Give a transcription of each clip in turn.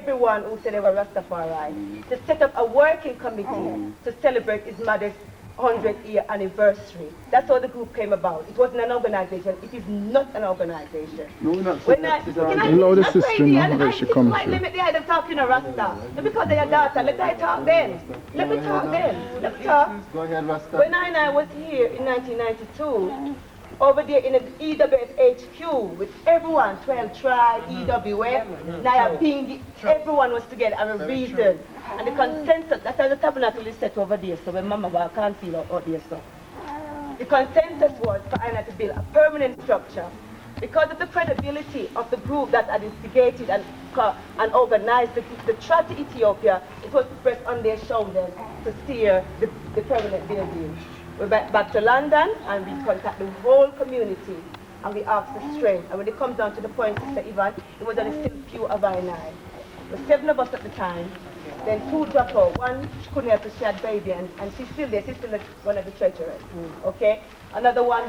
everyone who said they were Rastafari to set up a working committee to celebrate his mother's 100th year anniversary. That's how the group came about. It wasn't an organization. It is not an organization. No, we're not. When I Allow the sister know where she comes from. limit the item talking to Rasta. Because they are daughter, let I talk then. Let me talk then. Let me talk. Go ahead, Rasta. When I was here in 1992, over there in the EWF HQ with everyone, 12 Tribe, EWF, Naya Bingi, everyone was together and a reason. And the consensus, that's how the tabernacle is set over there, so when Mama can't feel out there, so. The consensus was for Anna to build a permanent structure because of the credibility of the group that had instigated and organized the trod to Ethiopia. It was pressed on their shoulders to steer the permanent building. We went back to London and we contacted the whole community and we asked for strength. And when it comes down to the point, Sister Yvonne, it was only still few of I and I. There were 7 of us at the time. Then 2 dropped out. 1 couldn't help us, she had baby and she's still there. She's still one of the treasurers. Okay? Another one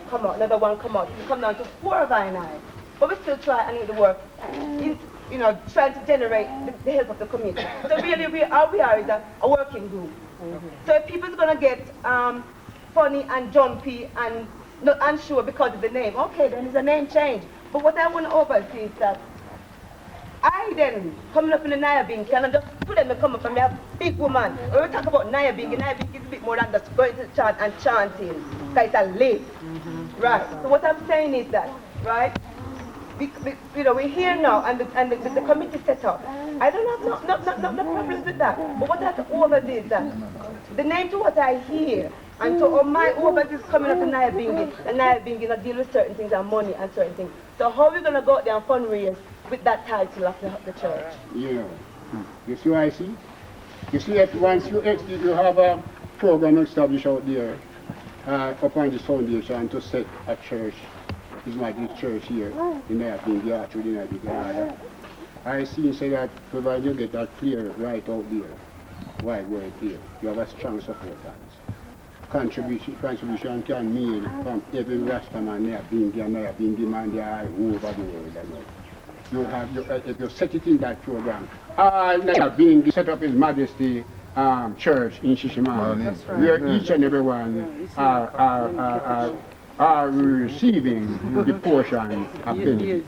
come out, another one come out. We come down to 4 of I and I. But we still try and do the work. You know, trying to generate the help of the community. So really, we are is a working group. So if people's gonna get funny and jumpy and not unsure because of the name, okay, then it's a name change. But what I want to oversee is that I then coming up in the Naya Bingi, and I just put them and come up and be a big woman. When we talk about Naya Bingi is a bit more than just going to the church and chanting. Because it's a list. Right. So what I'm saying is that, right? You know, we're here now and the committee set up. I don't have no problems with that. But what I have to overdo is that the name to what I hear and to all my overseas coming up to Naya Bingi, and Naya Bingi not deal with certain things and money and certain things. So how are we gonna go out there and fundraise with that title of the church? Yeah. You see what I see? You see that once you have a program established out there upon this foundation to set a church. Is my church here in there in the arch within the area. I see say that provided you get that clear right out there, wide word there, you have a strong support. Contribution can mean from every Rastaman there being demanded over the world. You have if you set it in that program, all that being set up His Majesty church in Shashamanne, where each and every one are receiving the portion of benefit.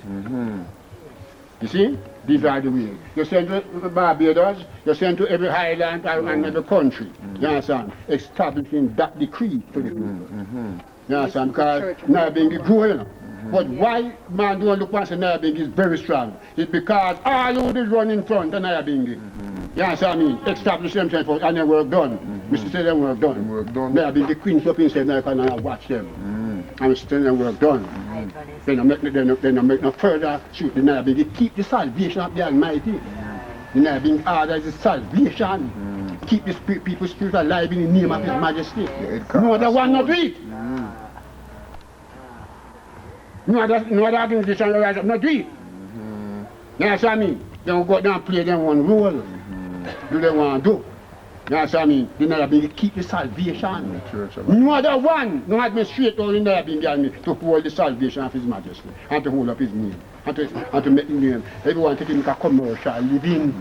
You see? These are the ways. You send to Barbados, you send to every highland and every country. You understand? Establishing that decree to the people. You understand? Because Naya Bingi growing. But why man don't look past Naya Bingi is very strong? It's because all who is running in front of Naya Bingi. You understand me? Establish themselves and their work done. Mr. say their work done. Naya Bingi queens up inside now and watch them. And still their work done. They don't make no further shoot the Naya Bingi. Keep the salvation of the Almighty. The Naya Bingi order is the salvation. Keep the people's spirit alive in the name of His Majesty. No other one not do it. No other organization rise up not do it. You understand what I mean? They don't go down and play them one role. Do they want to do? You understand what I mean? The Naya Bingi keep the salvation. No other one, no administrator in Naya Bingi to hold the salvation of His Majesty and to hold up His name and to make the name. Everyone take him make a commercial living.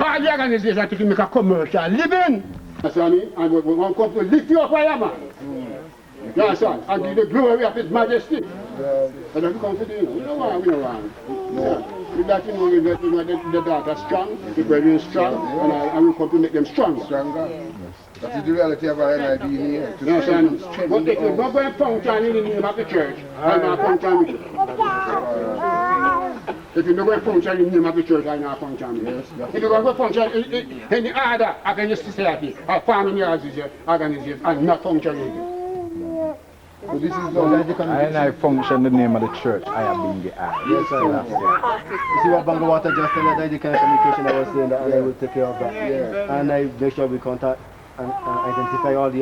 All the organizations take him make a commercial living. You understand what I mean? And we want to come to lift you up, you understand? And give the glory of His Majesty. And then we come to the, we don't want. With that, the daughter strong, the brethren strong, and we come to make them strong. Stronger. That is the reality of our NIB here. You understand? But if you're not going to function in the name of the church, I'm not function with you. If you're not going to function in the name of the church, I'm not function with you. If you're going to function in the other against society, or farming organization, I'm not functioning with you. So this is I function in the name of the church. I have been the eye. Yes, sir. You see what Watto just said, that the kind of communication I was saying that I will take care of that. Yeah. And I make sure we contact and identify all the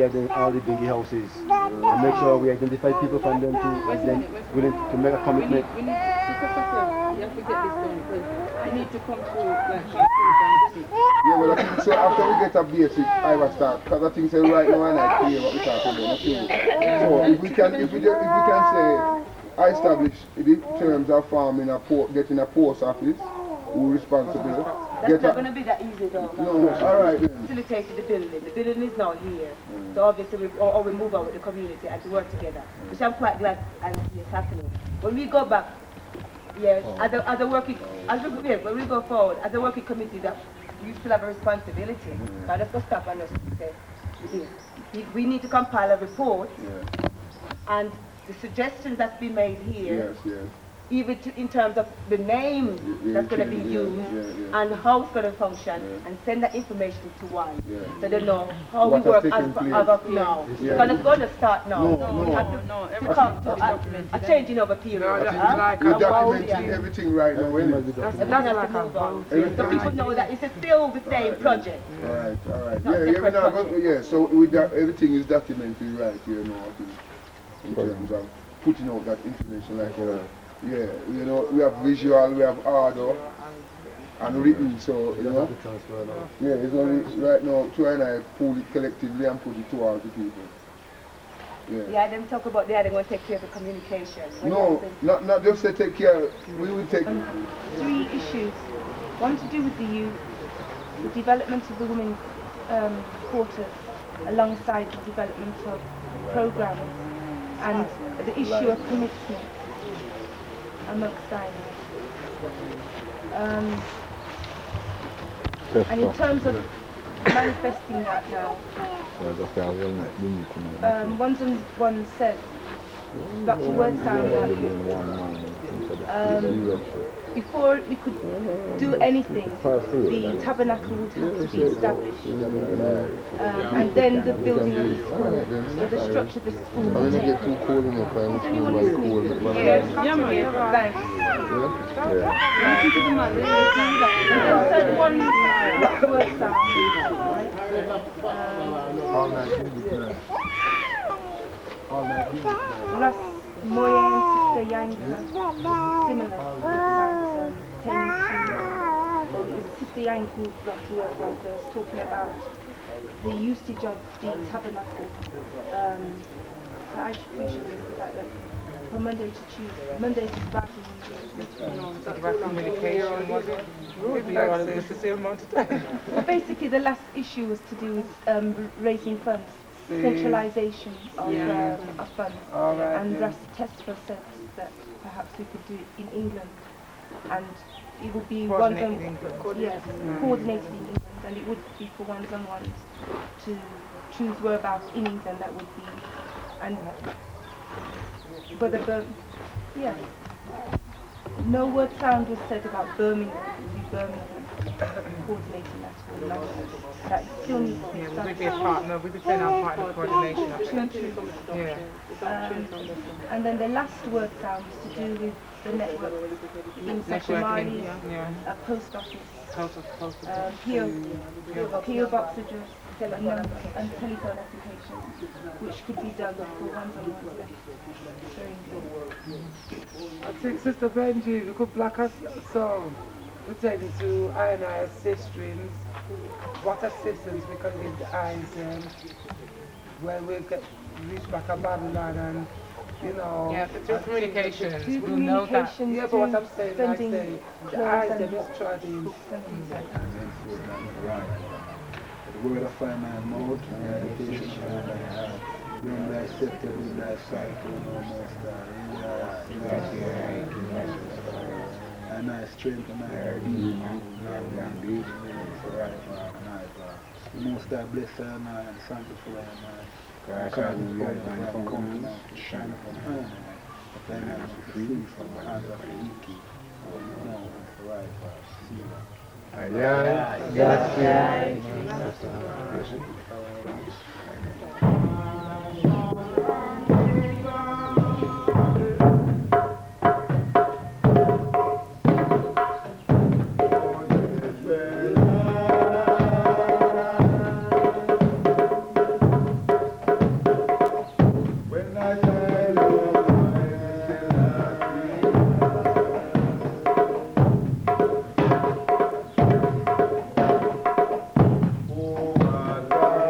Bingi houses. And make sure we identify people from them too, and then willing to make a commitment. We need to get this done because we need to come through yeah, well, I think so after we get a basic, I will start, because I think so right now and I clear what we're talking about. So if we can say, I establish the terms of farming getting a post office, Who responsible? That's not going to be that easy though. No, all right then. Facilitated the building. The building is now here. So obviously we move out with the community and to work together. Which I'm quite glad and it's happening. When we go back, yes, as a working, when we go forward, as a working committee, that we still have a responsibility. But let's go stop and just say, we need to compile a report and the suggestions that's been made here, even in terms of the name that's going to be used and how it's going to function, and send that information to one so they know how we work as of now. Because it's going to start now. We have to come to a changing of a period. We're documenting everything right now, isn't it? Everything has to move on. So people know that it's still the same project. All right. So everything is documented right here, you know, in terms of putting out that information like yeah, you know, we have visual, we have audio, and written, so, you know, it's only right now, trying to pull it collectively and put it to all the people. Yeah, them talk about they're going to take care of the communication. No, not just to take care, we will take... 3 issues. One to do with the youth, the development of the women's quarters, alongside the development of programs, and the issue of commitment amongst diners. And in terms of manifesting that now, one said, Dr. Wordsound, before we could do anything, the tabernacle would have to be established. And then the building of the school, or the structure of the school would take place. Is anyone listening? Thanks. And then one Ras Mweya and Sister Yanka, similar, Sister Yanka brought to work like this, talking about the usage of the tabernacle. We should list that from Monday to Tuesday, Monday to Saturday. No, that's about communication, was it? It's the same amount of time. Well, basically, the last issue was to do with raising funds. Centralization of funds. And Ras Tesfa said that perhaps we could do it in England, and it would be coordinated in England, and it would be for ones-on-ones to choose whereabouts in England that would be, and whether no word sound was said about Birmingham. It would be Birmingham coordinating that for London. That still needs to be established. We'd be a partner, we'd be playing our part in coordination. And then the last word sound was to do with the network in Shashamanne, a post office, PO box address, and telephone application, which could be done for ones-on-ones. I think Sister Benji, we could black us song pertaining to I sisters, what assistance we can give the eyes when we reach back to Babylon and, you know. Yeah, through communications, we'll know that. Yeah, but what I'm saying, I say, the eyes they just try to the word of finance mode, meditation, bring thy scepter, bring thy sight, O no and I strengthen my being, the most I bless her and I sanctify her because the from coming out to shine upon her, but I am free from the hands of the wicked. No, it's right, see that. Oh my God.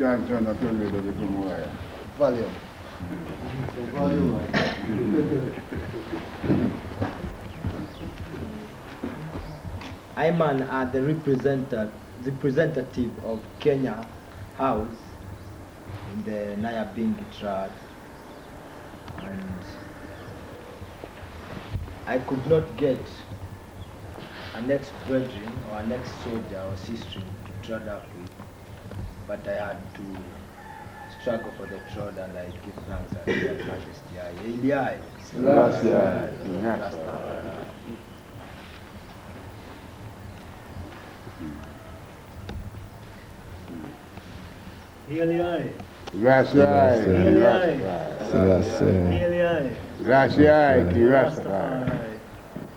can't turn up your radio to come wire. Volume. I'm the representative of Kenya House in the Nyabingi trod, and I could not get a next brethren or a next soldier or sister to trod up with, but I had to struggle for the trod, and I give thanks to Your Majesty.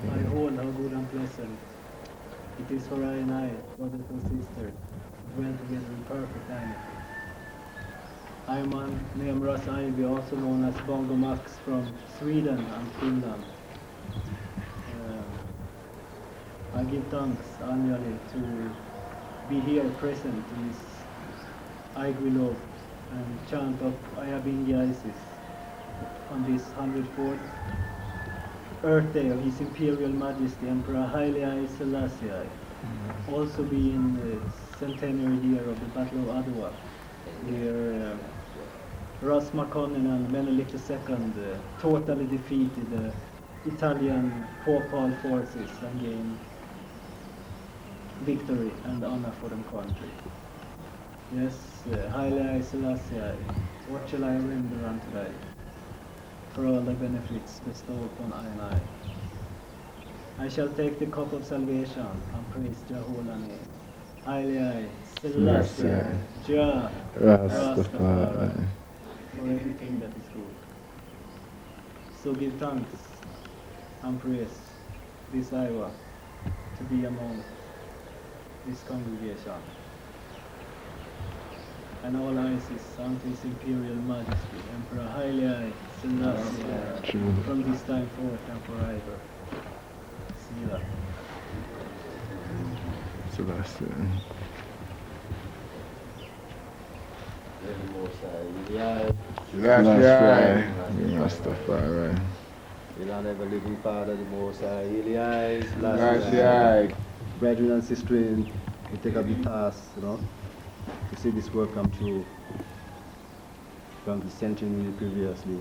My whole, how good and pleasant. It is for I and I, brothers and sisters, dwell together in perfect harmony. I am named Ras Mweya, also known as Bongo Max from Sweden and Finland. I give thanks annually to be here present in this Igwilo and chant of Ayabingi Isis on this 104th Earth Day of His Imperial Majesty Emperor Haile Selassie, also being the centenary year of the Battle of Adwa, where Ras Mweya and Menelik II totally defeated the Italian Papal forces and gained victory and honor for the country. Yes, Haile Selassie, what shall I render unto thee for all the benefits bestowed upon I and I shall take the cup of salvation and praise Jah holy name. Haile Selassie, Jah Rastafari, for everything that is good. So give thanks and praise this hour to be among this congregation. And all Isis unto His Imperial Majesty, Emperor Haile Selassie, from this time forth and forever. Sila. Selassie. Rastafari. You don't ever living Father, the Most High, Selassie. Brethren and sisters, we take up the task, to see this work come true from the century previously,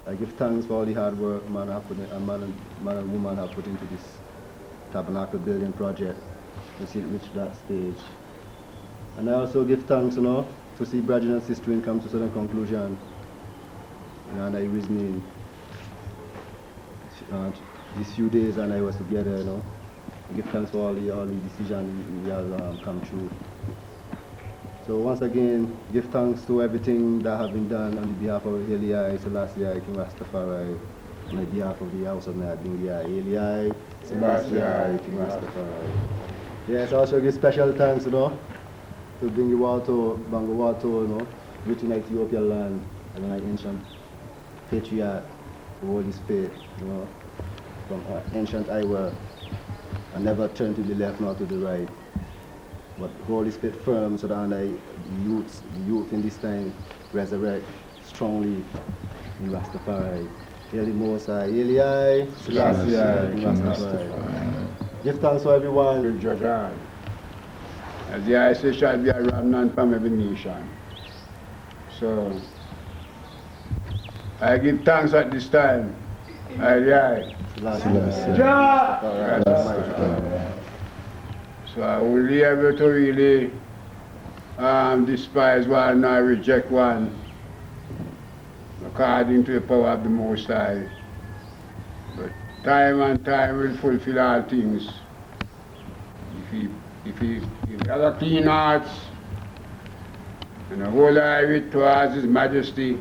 I give thanks for all the hard work man and woman have put into this tabernacle building project to see it reach that stage. And I also give thanks, to see brethren and sisters come to certain conclusion, and I reasoning these few days, and I was together, I give thanks for all the decisions we have come true. So once again, give thanks to everything that have been done on the behalf of Haile Selassie, King Rastafari, on behalf of the House of Mweya Eli, Selassie, King Rastafari. Yes, also give special thanks, to bring the Watto, Bango Watto, written in Ethiopia land, and like ancient patriarch, Holy Spirit, from ancient Iowa, and never turn to the left nor to the right. But Holy Spirit firm so that the youth in this time resurrect strongly in Rastafari. Hail the Most High, Eli, Selassie, Rastafari. Give thanks to everyone. Will judge all. As the eye says, shall be a remnant from every nation. So, I give thanks at this time. Eli. So I will be able to really despise one or reject one according to the power of the Most High. But time and time will fulfill all things. If he has a clean heart and a whole eye towards His Majesty,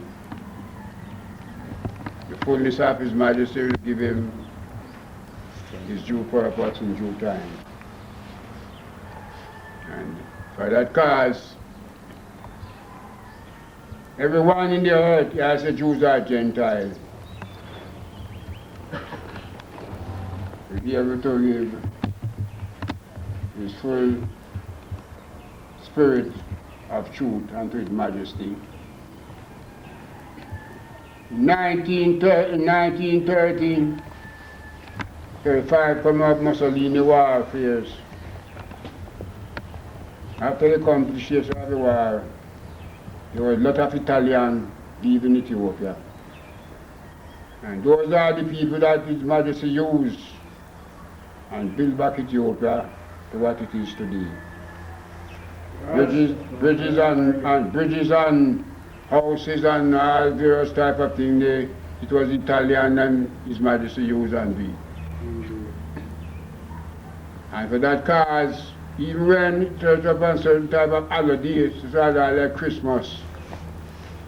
the fullness of His Majesty will give him his due purpose in due time. And for that cause, everyone in the earth, as the Jews or Gentiles, will be able to give His full spirit of truth unto His Majesty. In 1913, 35 come up Mussolini warfares. After the completion of the war, there were a lot of Italians leaving Ethiopia. And those are the people that His Majesty used and built back Ethiopia to what it is today. Bridges and houses and all various type of things, it was Italian and His Majesty used and built. And for that cause, even when it was upon certain type of holidays, like Christmas,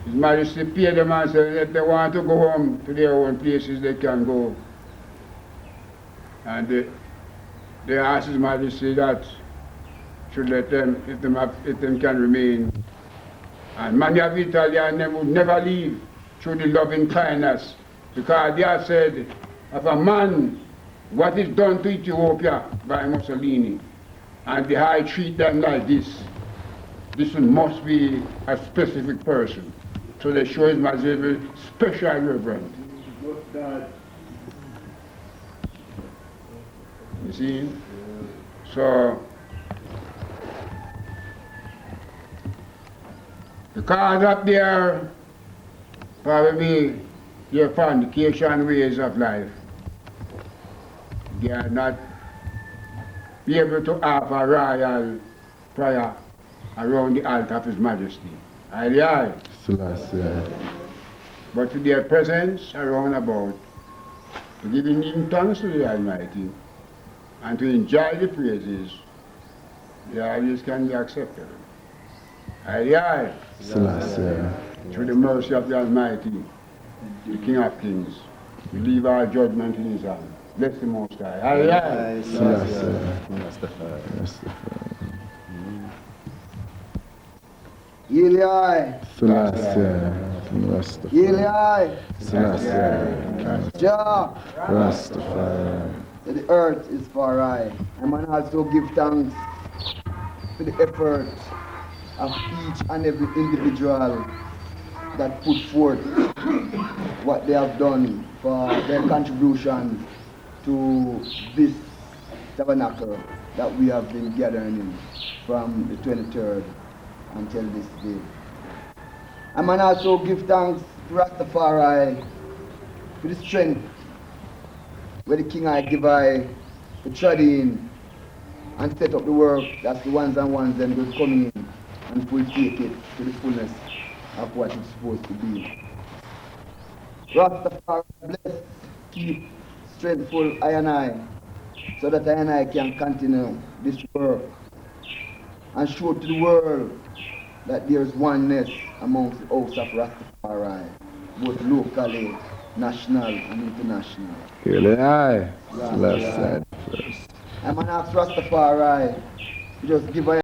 His Majesty paid them and said if they want to go home to their own places, they can go. And they asked His Majesty that should let them, if them can remain. And many of the Italians them would never leave through the loving kindness, because they have said, of a man, what is done to Ethiopia by Mussolini, and the high treat them like this must be a specific person. So they show His Majesty special reverence. You see? So, because up there, probably your fornication ways of life, they are not be able to have a royal prayer around the altar of His Majesty. Aye. But to their presence around about, to give Him thanks to the Almighty, and to enjoy the praises, they always can be accepted. Aye. Through the mercy of the Almighty, the King of Kings, we leave our judgment in His hand. Bless the Most High. Aye. Eli. Eli. Jah. The earth is for I. I man also give thanks for the effort of each and every individual that put forth what they have done for their contribution to this tabernacle that we have been gathering in from the 23rd until this day. I man also give thanks to Rastafari for the strength where the King I give I to trod in and set up the work that the ones and ones them will come in and will take it to the fullness of what it's supposed to be. Rastafari bless, keep strengthful I and I, so that I and I can continue this work and show to the world that there is oneness amongst the house of Rastafari, both locally national and international. Really high. Last side first. I'm an ask Rastafari to just give a